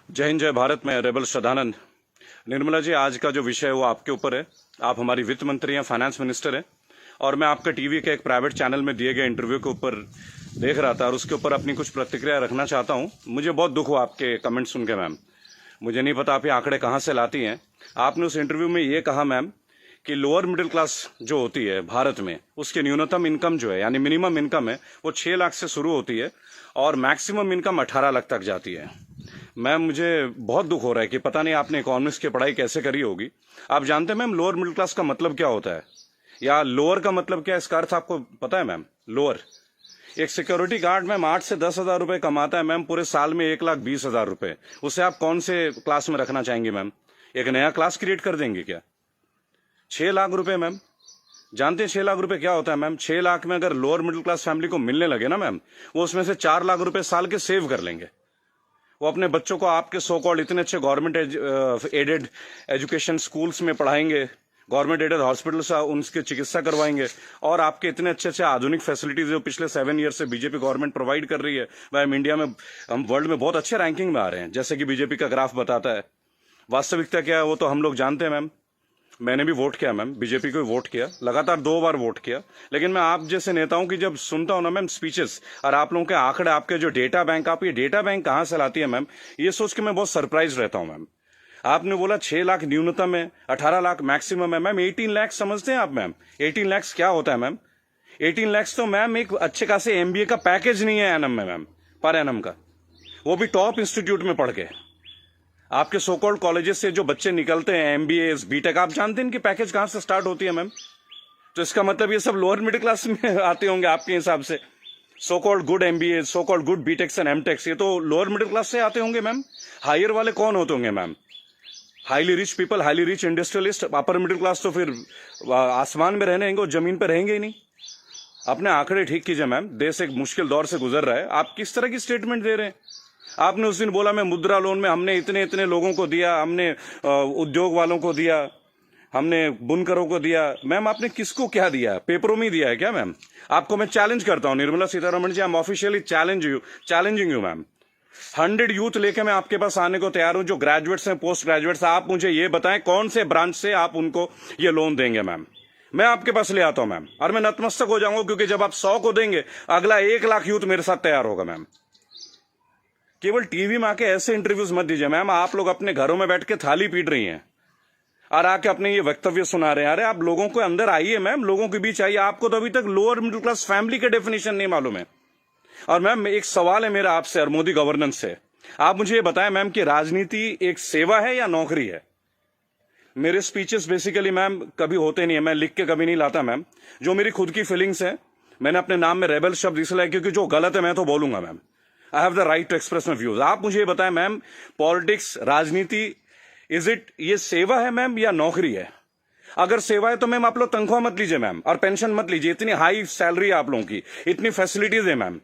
जय हिंद, जय भारत। मैं रेबल श्रद्धानंद। निर्मला जी, आज का जो विषय है वो आपके ऊपर है। आप हमारी वित्त मंत्री हैं, फाइनेंस मिनिस्टर हैं, और मैं आपका टीवी के एक प्राइवेट चैनल में दिए गए इंटरव्यू के ऊपर देख रहा था और उसके ऊपर अपनी कुछ प्रतिक्रिया रखना चाहता हूं। मुझे बहुत दुख हुआ आपके कमेंट सुन के मैम। मुझे नहीं पता आप ये आंकड़े कहाँ से लाती हैं। आपने उस इंटरव्यू में ये कहा मैम कि लोअर मिडिल क्लास जो होती है भारत में, उसकी न्यूनतम इनकम जो है यानी मिनिमम इनकम है वो 6 लाख से शुरू होती है और मैक्सिमम इनकम 18 लाख तक जाती है। मैम, मुझे बहुत दुख हो रहा है कि पता नहीं आपने इकोनॉमिक्स की पढ़ाई कैसे करी होगी। आप जानते हैं मैम लोअर मिडिल क्लास का मतलब क्या होता है, या लोअर का मतलब क्या है, इसका अर्थ आपको पता है मैम? लोअर, एक सिक्योरिटी गार्ड मैम 8 से 10 हजार रुपए कमाता है मैम, पूरे साल में 1,20,000 रुपए। उसे आप कौन से क्लास में रखना चाहेंगे मैम? एक नया क्लास क्रिएट कर देंगे क्या? 6 लाख रुपए मैम, जानते हैं 6 लाख रुपए क्या होता है मैम? 6 लाख में अगर लोअर मिडिल क्लास फैमिली को मिलने लगे ना मैम, वो उसमें से 4 लाख रुपए साल के सेव कर लेंगे। वो अपने बच्चों को आपके सो कॉल्ड इतने अच्छे गवर्नमेंट एडेड एजुकेशन स्कूल्स में पढ़ाएंगे, गवर्नमेंट एडेड हॉस्पिटल से उनकी चिकित्सा करवाएंगे, और आपके इतने अच्छे अच्छे आधुनिक फैसिलिटीज जो पिछले 7 ईयर से बीजेपी गवर्नमेंट प्रोवाइड कर रही है, वह हम इंडिया में, हम वर्ल्ड में बहुत अच्छे रैंकिंग में आ रहे हैं, जैसे कि बीजेपी का ग्राफ बताता है। वास्तविकता क्या है वो तो हम लोग जानते हैं मैम। मैंने भी वोट किया मैम, बीजेपी को वोट किया, लगातार 2 बार वोट किया। लेकिन मैं आप जैसे नेताओं की जब सुनता हूं ना मैम स्पीचेस, और आप लोगों के आंकड़े, आपके जो डेटा बैंक, आप ये डेटा बैंक कहां से लाती है मैम, ये सोच के मैं बहुत सरप्राइज रहता हूं मैम। आपने बोला 6 लाख न्यूनतम है, 18 लाख मैक्सिमम है मैम। 18 लाख समझते हैं आप मैम? 18 लाख क्या होता है मैम? 18 लाख तो मैम एक अच्छे खासे एमबीए का पैकेज नहीं है एनम में मैम, पर एनम का, वो भी टॉप इंस्टीट्यूट में पढ़ के। आपके सो कॉल्ड कॉलेजेस से जो बच्चे निकलते हैं, एमबीए, बीटेक, आप जानते हैं इनकी पैकेज कहां से स्टार्ट होती है मैम? तो इसका मतलब ये सब लोअर मिडिल क्लास में आते होंगे आपके हिसाब से। So called good MBA, so called good BTechs and MTechs, ये तो लोअर मिडिल क्लास से आते होंगे मैम। हायर वाले कौन होते होंगे ma'am? Highly rich people, highly rich industrialist. Upper middle class तो फिर आसमान में रहने और जमीन पर रहेंगे ही नहीं। अपने आंकड़े ठीक कीजिए मैम, देश एक मुश्किल दौर से गुजर रहा है। आप किस तरह की स्टेटमेंट दे रहे हैं? आपने उस दिन बोला मैं मुद्रा लोन में हमने इतने इतने लोगों को दिया, हमने उद्योग वालों को दिया, हमने बुनकरों को दिया। मैम आपने किसको क्या दिया? पेपरों में दिया है क्या मैम? आपको मैं चैलेंज करता हूं Nirmala Sitharaman ji, I am officially challenging you ma'am. 100 youth लेके मैं आपके पास आने को तैयार हूं, जो ग्रेजुएट्स हैं, पोस्ट ग्रेजुएट्स। आप मुझे ये बताएं कौन से ब्रांच से आप उनको ये लोन देंगे मैम? मैं आपके पास ले आता हूं मैम, और मैं नतमस्तक हो जाऊंगा, क्योंकि जब आप 100 को देंगे, अगला 1 लाख यूथ मेरे साथ तैयार होगा मैम। केवल टीवी में आके ऐसे इंटरव्यूज मत दीजिए मैम। आप लोग अपने घरों में बैठ के थाली पीट रही हैं और आके अपने ये वक्तव्य सुना रहे हैं। अरे आप लोगों को अंदर आइए मैम, लोगों के बीच आइए। आपको तो अभी तक लोअर मिडिल क्लास फैमिली के डेफिनेशन नहीं मालूम है। और मैम एक सवाल है मेरा आपसे और मोदी गवर्नेंस से, आप मुझे ये बताएं मैम कि राजनीति एक सेवा है या नौकरी है? मेरे स्पीचेस बेसिकली मैम कभी होते नहीं है, मैं लिख के कभी नहीं लाता मैम। जो मेरी खुद की फीलिंग्स है, मैंने अपने नाम में रेबल शब्द इसलिए, क्योंकि जो गलत है मैं तो बोलूंगा ma'am. I have the right to express my views. आप मुझे ये बताएं मैम, पॉलिटिक्स, राजनीति, इज इट, ये सेवा है मैम या नौकरी है? अगर सेवा है तो मैम आप लोग तनख्वाह मत लीजिए मैम, और पेंशन मत लीजिए। इतनी हाई सैलरी है आप लोगों की, इतनी फैसिलिटीज है मैम,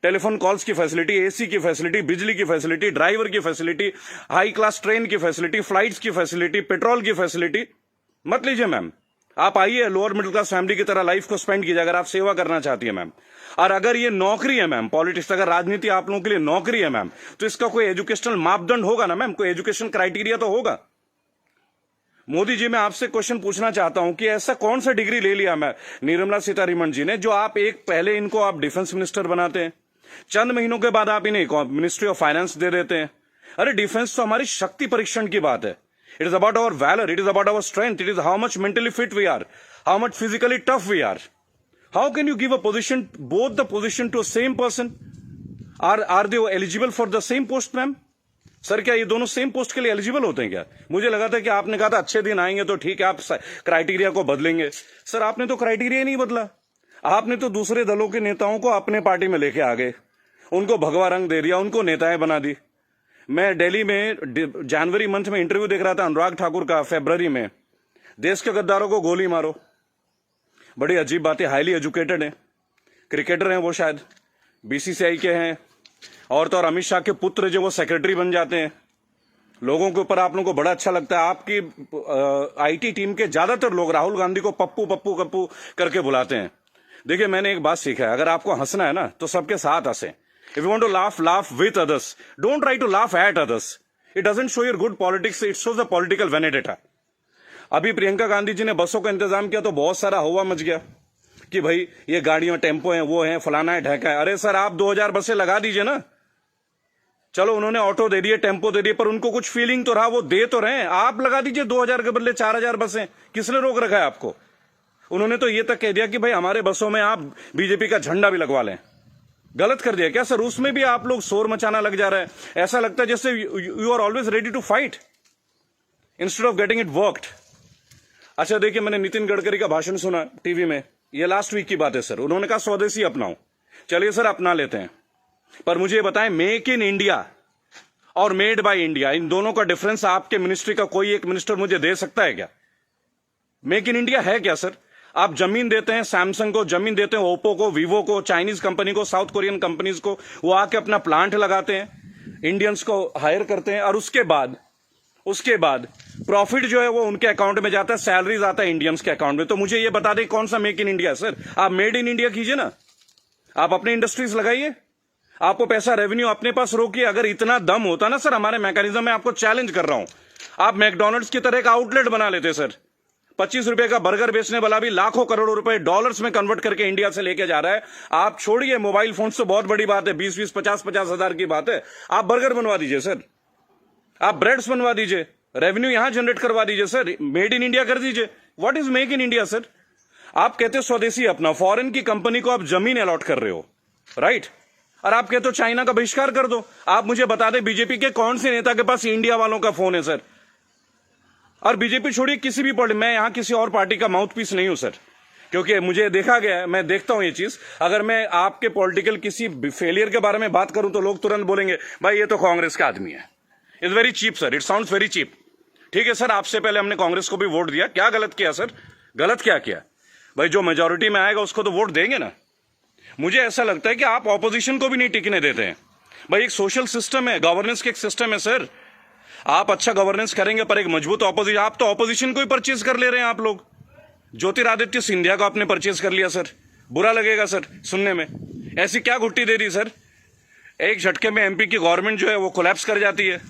टेलीफोन कॉल्स की फैसिलिटी, एसी की फैसिलिटी, बिजली की फैसिलिटी, ड्राइवर की फैसिलिटी, हाई क्लास ट्रेन की फैसिलिटी, फ्लाइट्स की फैसिलिटी, पेट्रोल की फैसिलिटी। मत लीजिए मैम। आप आइए, लोअर मिडिल क्लास फैमिली की तरह लाइफ को स्पेंड कीजिए, अगर आप सेवा करना चाहती है मैम। और अगर ये नौकरी है मैम, पॉलिटिक्स, अगर राजनीति आप लोगों के लिए नौकरी है मैम, तो इसका कोई एजुकेशनल मापदंड होगा ना मैम, कोई एजुकेशन क्राइटेरिया तो होगा। मोदी जी, मैं आपसे क्वेश्चन पूछना चाहता हूं कि ऐसा कौन सा डिग्री ले लिया मैं निर्मला सीतारमण जी ने, जो आप एक पहले इनको आप डिफेंस मिनिस्टर बनाते हैं, चंद महीनों के बाद आप इन्हें मिनिस्ट्री ऑफ फाइनेंस दे देते हैं। अरे डिफेंस तो हमारी शक्ति परीक्षण की बात है। It is about our valour, it is about our strength, it is how much mentally fit we are, how much physically tough we are. How can you give a position, both the position to same person? Are they eligible for the same post ma'am? Sir क्या ये दोनों same post के लिए eligible होते हैं क्या? मुझे लगा था कि आपने कहा था अच्छे दिन आएंगे तो ठीक है, आप क्राइटेरिया को बदलेंगे। सर आपने तो क्राइटेरिया नहीं बदला, आपने तो दूसरे दलों के नेताओं को अपने पार्टी में लेके आ गए, उनको भगवा रंग दे दिया, उनको नेताएं बना दी। मैं दिल्ली में जनवरी मंथ में इंटरव्यू देख रहा था अनुराग ठाकुर का, फरवरी में, देश के गद्दारों को गोली मारो। बड़ी अजीब बात है, हाईली एजुकेटेड है, क्रिकेटर हैं वो, शायद बीसीसीआई के हैं, और तो और अमित शाह के पुत्र जो वो सेक्रेटरी बन जाते हैं। लोगों के ऊपर आप लोगों को बड़ा अच्छा लगता है। आपकी आईटी टीम के ज्यादातर लोग राहुल गांधी को पप्पू पप्पू कप्पू करके बुलाते हैं। देखिए मैंने एक बात सीखा है, अगर आपको हंसना है ना तो सबके साथ हंसे। If you want to laugh, laugh with others, don't try to laugh at others. It doesn't show your good politics, it shows the political vendetta. अभी प्रियंका गांधी जी ने बसों का इंतजाम किया तो बहुत सारा हवा मच गया कि भाई ये गाड़ियों टेम्पो हैं, वो हैं, फलाना है, ढहका है। अरे सर, आप 2000 बसें लगा दीजिए ना। चलो उन्होंने ऑटो दे दिए, टेम्पो दे दिए, पर उनको कुछ फीलिंग तो रहा, वो दे तो रहे हैं। आप लगा दीजिए 2000 के बदले 4000 बसें। किसने रोक रखा है आपको? उन्होंने तो ये तक कह दिया कि भाई हमारे बसों में आप बीजेपी का झंडा भी लगवा लें। गलत कर दिया क्या सर? उसमें भी आप लोग शोर मचाना लग जा रहा है। ऐसा लगता है जैसे you are always ready to fight instead of getting it worked. अच्छा देखिए, मैंने नितिन गडकरी का भाषण सुना टीवी में, ये लास्ट वीक की बात है सर। उन्होंने कहा स्वदेशी अपनाओ। चलिए सर, अपना लेते हैं, पर मुझे बताएं, मेक इन इंडिया और मेड बाय इंडिया, इन दोनों का डिफरेंस आपके मिनिस्ट्री का कोई एक मिनिस्टर मुझे दे सकता है क्या? मेक इन इंडिया है क्या सर? आप जमीन देते हैं सैमसंग को, जमीन देते हैं ओप्पो को, वीवो को, चाइनीज कंपनी को, साउथ कोरियन कंपनीज को, वो आके अपना प्लांट लगाते हैं, इंडियंस को हायर करते हैं, और उसके बाद प्रॉफिट जो है वो उनके अकाउंट में जाता है, सैलरीज आता है इंडियंस के अकाउंट में। तो मुझे ये बता दें कौन सा मेक इन इंडिया सर? आप मेड इन इंडिया कीजिए ना, आप अपने इंडस्ट्रीज लगाइए, आपको पैसा रेवेन्यू अपने पास रोकिए। अगर इतना दम होता ना सर हमारे मैकेनिज्म में, आपको चैलेंज कर रहा हूं, आप मैकडोनल्ड्स की तरह एक आउटलेट बना लेते सर। 25 रुपए का बर्गर बेचने वाला भी लाखों करोड़ों रुपए डॉलर्स में कन्वर्ट करके इंडिया से लेके जा रहा है। आप छोड़िए मोबाइल फोन तो बहुत बड़ी बात है, 20-20, 50-50 हजार की बात है। आप बर्गर बनवा दीजिए सर, आप ब्रेड्स बनवा दीजिए, रेवेन्यू यहां जनरेट करवा दीजिए सर, मेड इन इंडिया कर दीजिए। What is make in India sir? आप कहते हो स्वदेशी अपना, फॉरेन की कंपनी को आप जमीन अलॉट कर रहे हो, राइट? और आप कहते हो चाइना का बहिष्कार कर दो। आप मुझे बता दें बीजेपी के कौन से नेता के पास इंडिया वालों का फोन है सर? और बीजेपी छोड़िए, किसी भी पार्टी, मैं यहां किसी और पार्टी का माउथ पीस नहीं हूं सर, क्योंकि मुझे देखा गया है, मैं देखता हूं ये चीज। अगर मैं आपके पॉलिटिकल किसी फेलियर के बारे में बात करूं तो लोग तुरंत बोलेंगे भाई ये तो कांग्रेस का आदमी है। It's very cheap sir, it sounds very cheap. ठीक है सर, आपसे पहले हमने कांग्रेस को भी वोट दिया, क्या गलत किया सर? गलत क्या किया भाई? जो मेजोरिटी में आएगा उसको तो वोट देंगे ना। मुझे ऐसा लगता है कि आप ऑपोजिशन को भी नहीं टिकने देते हैं। भाई एक सोशल सिस्टम है, गवर्नेंस के एक सिस्टम है सर। आप अच्छा गवर्नेंस करेंगे पर एक मजबूत ऑपोजिशन, आप तो ऑपोजिशन को ही परचेज कर ले रहे हैं आप लोग। ज्योतिरादित्य सिंधिया को आपने परचेज कर लिया सर, बुरा लगेगा सर सुनने में। ऐसी क्या घुट्टी दे दी सर? एक झटके में एमपी की गवर्नमेंट जो है वो कोलैप्स कर जाती है,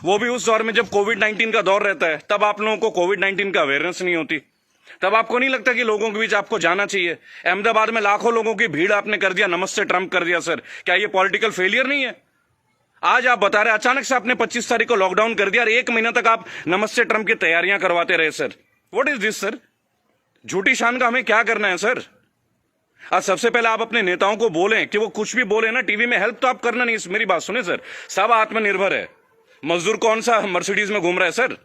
वो भी उस दौर में जब कोविड-19 का दौर रहता है। तब आप लोगों को कोविड-19 का अवेयरनेस नहीं होती, तब आपको नहीं लगता कि लोगों के बीच आपको जाना चाहिए। अहमदाबाद में लाखों लोगों की भीड़ आपने कर दिया, नमस्ते ट्रंप कर दिया सर। क्या ये पॉलिटिकल फेलियर नहीं है? आज आप बता रहे अचानक से आपने 25 तारीख को लॉकडाउन कर दिया और 1 महीना तक आप नमस्ते ट्रंप की तैयारियां करवाते रहे sir. What is this sir? झूठी शान का हमें क्या करना है सर? आज सबसे पहले आप अपने नेताओं को बोलें कि वो कुछ भी बोले ना टीवी में, हेल्प तो आप करना नहीं। मेरी बात सुने सर, सब आत्मनिर्भर है। मजदूर कौन सा मर्सिडीज में घूम रहा है सर?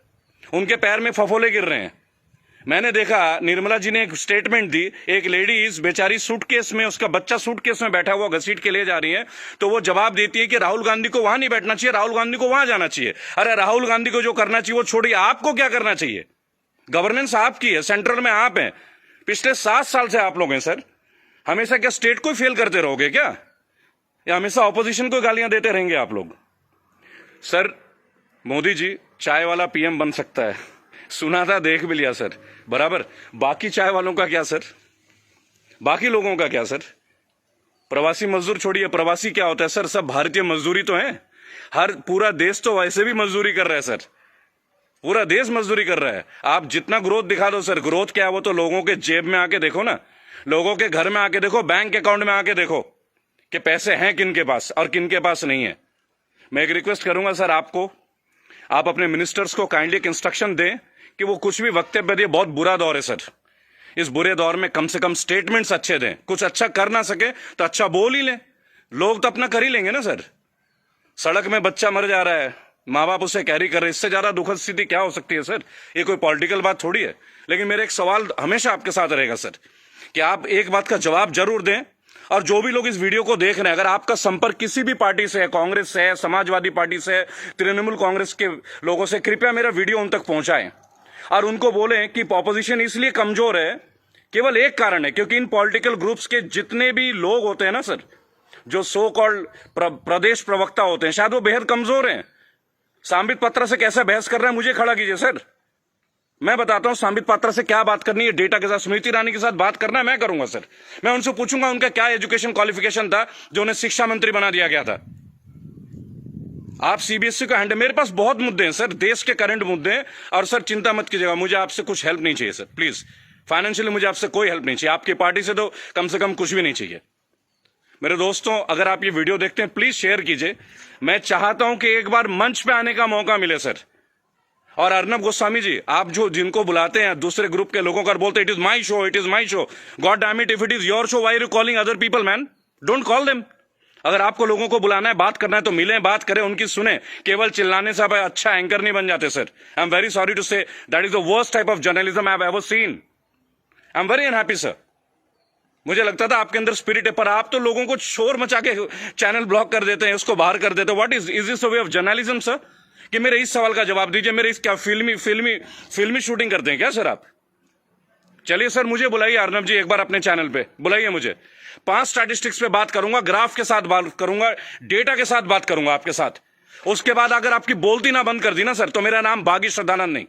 उनके पैर में फफोले गिर रहे हैं। मैंने देखा निर्मला जी ने एक स्टेटमेंट दी, एक लेडीज बेचारी सूटकेस में, उसका बच्चा सूटकेस में बैठा हुआ घसीट के ले जा रही है, तो वो जवाब देती है कि राहुल गांधी को वहां नहीं बैठना चाहिए, राहुल गांधी को वहां जाना चाहिए। अरे राहुल गांधी को जो करना चाहिए वो छोड़िए, आपको क्या करना चाहिए? गवर्नेंस आपकी है, सेंट्रल में आप हैं, पिछले 7 साल से आप लोग हैं सर। हमेशा क्या स्टेट को फेल करते रहोगे क्या, या हमेशा ऑपोजिशन को गालियां देते रहेंगे आप लोग? सर मोदी जी चाय वाला पीएम बन सकता है, सुना था, देख भी लिया सर, बराबर। बाकी चाय वालों का क्या सर? बाकी लोगों का क्या सर? प्रवासी मजदूर छोड़िए, प्रवासी क्या होता है सर? सब भारतीय मजदूरी तो है। हर पूरा देश तो वैसे भी मजदूरी कर रहा है सर, पूरा देश मजदूरी कर रहा है। आप जितना ग्रोथ दिखा दो सर, ग्रोथ क्या है वो तो लोगों के जेब में आके देखो ना, लोगों के घर में आके देखो, बैंक अकाउंट में आके देखो कि पैसे हैं किन के पास और किन के पास नहीं है। मैं एक रिक्वेस्ट करूंगा सर आपको, आप अपने मिनिस्टर्स को काइंडली एक इंस्ट्रक्शन दें कि वो कुछ भी वक्तव्य दे। बहुत बुरा दौर है सर, इस बुरे दौर में कम से कम स्टेटमेंट्स अच्छे दें। कुछ अच्छा कर ना सके तो अच्छा बोल ही लें, लोग तो अपना कर ही लेंगे ना सर। सड़क में बच्चा मर जा रहा है, माँ बाप उसे कैरी कर रहे हैं, इससे ज्यादा दुखद स्थिति क्या हो सकती है सर? ये कोई पॉलिटिकल बात थोड़ी है। लेकिन मेरा एक सवाल हमेशा आपके साथ रहेगा सर, कि आप एक बात का जवाब जरूर दें। और जो भी लोग इस वीडियो को देख रहे हैं, अगर आपका संपर्क किसी भी पार्टी से है, कांग्रेस से है, समाजवादी पार्टी से है, तृणमूल कांग्रेस के लोगों से, कृपया मेरा वीडियो उन तक पहुंचाएं और उनको बोलें कि ऑपोजिशन इसलिए कमजोर है, केवल एक कारण है, क्योंकि इन पॉलिटिकल ग्रुप्स के जितने भी लोग होते हैं ना सर, जो सो कॉल्ड प्रदेश प्रवक्ता होते हैं, शायद वो बेहद कमजोर हैं। सांबित पात्रा से कैसा बहस कर रहा है मुझे खड़ा कीजिए सर, मैं बताता हूं सांबित पात्रा से क्या बात करनी है, डेटा के साथ। स्मृति ईरानी के साथ बात करना है, मैं करूंगा सर। मैं उनसे पूछूंगा उनका क्या एजुकेशन क्वालिफिकेशन था जो उन्हें शिक्षा मंत्री बना दिया गया था। आप सीबीएसई को हैंडल, मेरे पास बहुत मुद्दे हैं सर, देश के करंट मुद्दे हैं। और सर चिंता मत कीजिएगा, मुझे आपसे कुछ हेल्प नहीं चाहिए सर, प्लीज। फाइनेंशियली मुझे आपसे कोई हेल्प नहीं चाहिए, आपकी पार्टी से तो कम से कम कुछ भी नहीं चाहिए। मेरे दोस्तों, अगर आप ये वीडियो देखते हैं प्लीज शेयर कीजिए। मैं चाहता हूं कि एक बार मंच पे आने का मौका मिले सर। और अर्नब गोस्वामी जी, आप जो जिनको बुलाते हैं दूसरे ग्रुप के लोगों को, बोलते it is my show, it is my show, god damn it, if it is your show why are you calling other people man? Don't call them. अगर आपको लोगों को बुलाना है, बात करना है तो मिलें, बात करें, उनकी सुने। केवल चिल्लाने से आप अच्छा एंकर नहीं बन जाते sir. I am very sorry to say that is the worst type of journalism I have ever seen. I am very unhappy sir. मुझे लगता था आपके अंदर स्पिरिट है, पर आप तो लोगों को शोर मचा के चैनल ब्लॉक कर देते हैं, उसको बाहर कर देते हैं। What is this way of journalism sir? कि मेरे इस सवाल का जवाब दीजिए। मेरे इस क्या फिल्मी शूटिंग करते हैं क्या सर आप? चलिए सर, मुझे बुलाइए अर्नब जी, एक बार अपने चैनल पे बुलाइए मुझे। 5 स्टैटिस्टिक्स पे बात करूंगा, ग्राफ के साथ बात करूंगा, डेटा के साथ बात करूंगा आपके साथ। उसके बाद अगर आपकी बोलती ना बंद कर दी ना सर, तो मेरा नाम बागी श्रद्धानंद नहीं।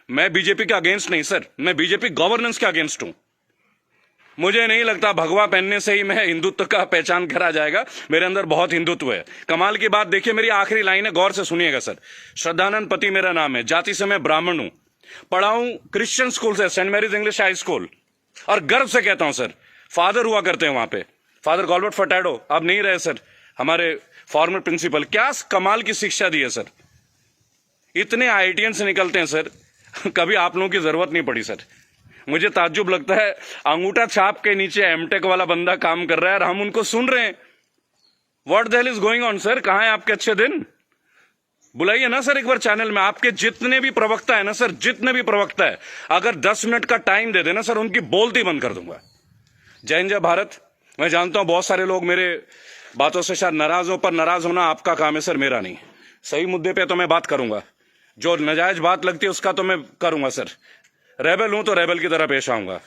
मैं बीजेपी के अगेंस्ट नहीं सर, मैं बीजेपी गवर्नेंस के अगेंस्ट हूं। मुझे नहीं लगता भगवा पहनने से ही मैं हिंदुत्व का पहचान करा जाएगा। मेरे अंदर बहुत हिंदुत्व है। कमाल की बात देखिए, मेरी आखिरी लाइन है, गौर से सुनिएगा सर। श्रद्धानंद पति मेरा नाम है, जाति से मैं ब्राह्मण हूं, पढ़ा हूं क्रिश्चियन स्कूल से, saint Mary's English high school, और गर्व से कहता हूं सर, फादर हुआ करते हैं वहां पे, फादर गॉल्बर्ट फर्टैडो, अब नहीं रहे सर, हमारे फॉर्मर प्रिंसिपल। क्या कमाल की शिक्षा दी है सर। इतने आईआईटीएन से निकलते हैं सर, कभी आप लोगों की जरूरत नहीं पड़ी सर। मुझे ताज्जुब लगता है, अंगूठा छाप के नीचे एमटेक वाला बंदा काम कर रहा है और हम उनको सुन रहे हैं। What the hell is going on sir? कहां है आपके अच्छे दिन? बुलाइए ना सर एक बार चैनल में। आपके जितने भी प्रवक्ता है ना सर, जितने भी प्रवक्ता है, अगर 10 मिनट का टाइम दे देना सर, उनकी बोलती बंद कर दूंगा। जय हिंद, जय भारत। मैं जानता हूं बहुत सारे लोग मेरे बातों से शायद नाराज हो, पर नाराज होना आपका काम है सर, मेरा नहीं। सही मुद्दे पे तो मैं बात करूंगा, जो नाजायज बात लगती है उसका तो मैं करूंगा सर। रेबल हूं तो रेबल की तरह पेश आऊंगा।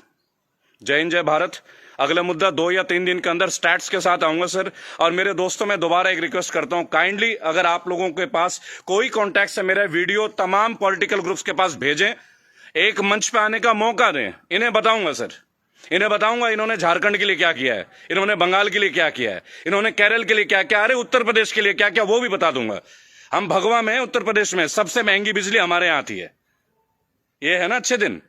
जय हिंद, जय भारत। अगला मुद्दा 2 या 3 दिन के अंदर स्टैट्स के साथ आऊंगा सर। और मेरे दोस्तों, मैं दोबारा एक रिक्वेस्ट करता हूं, काइंडली अगर आप लोगों के पास कोई कॉन्टैक्ट है, मेरा वीडियो तमाम पॉलिटिकल ग्रुप्स के पास भेजें, एक मंच पे आने का मौका दें। इन्हें बताऊंगा सर, इन्हें बताऊंगा इन्होंने झारखंड के लिए क्या किया है, इन्होंने बंगाल के लिए क्या किया है, इन्होंने केरल के लिए क्या क्या, अरे उत्तर प्रदेश के लिए क्या क्या, वो भी बता दूंगा। हम भगवा में, उत्तर प्रदेश में सबसे महंगी बिजली हमारे यहां आती है। ये है ना अच्छे दिन।